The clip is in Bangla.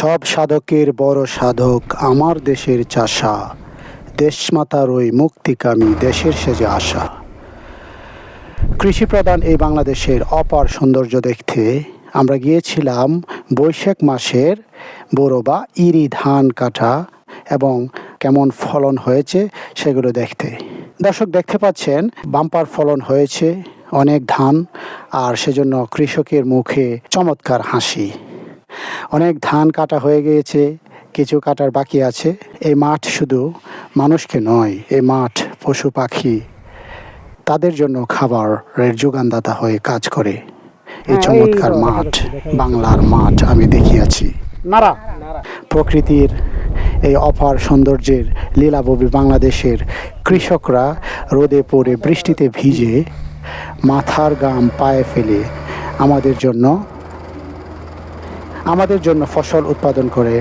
সব সাধকের বড় সাধক আমার দেশের চাষা, দেশমাতার ওই মুক্তিকামী দেশের সেজে আসা। কৃষিপ্রধান এই বাংলাদেশের অপার সৌন্দর্য দেখতে আমরা গিয়েছিলাম বৈশাখ মাসের বোরো বা ইরি ধান কাটা এবং কেমন ফলন হয়েছে সেগুলো দেখতে। দর্শক দেখতে পাচ্ছেন বাম্পার ফলন হয়েছে অনেক ধান, আর সেজন্য কৃষকের মুখে চমৎকার হাসি। অনেক ধান কাটা হয়ে গিয়েছে, কিছু কাটার বাকি আছে। এই মাঠ শুধু মানুষকে নয়, এই মাঠ পশু পাখি তাদের জন্য খাবারের যোগানদাতা হয়ে কাজ করে। এই চমৎকার মাঠ, বাংলার মাঠ আমি দেখিয়াছি। প্রকৃতির এই অপার সৌন্দর্যের লীলাভূমি বাংলাদেশের কৃষকরা রোদে পড়ে বৃষ্টিতে ভিজে মাথার ঘাম পায়ে ফেলে আমাদের জন্য ফসল উৎপাদন করে।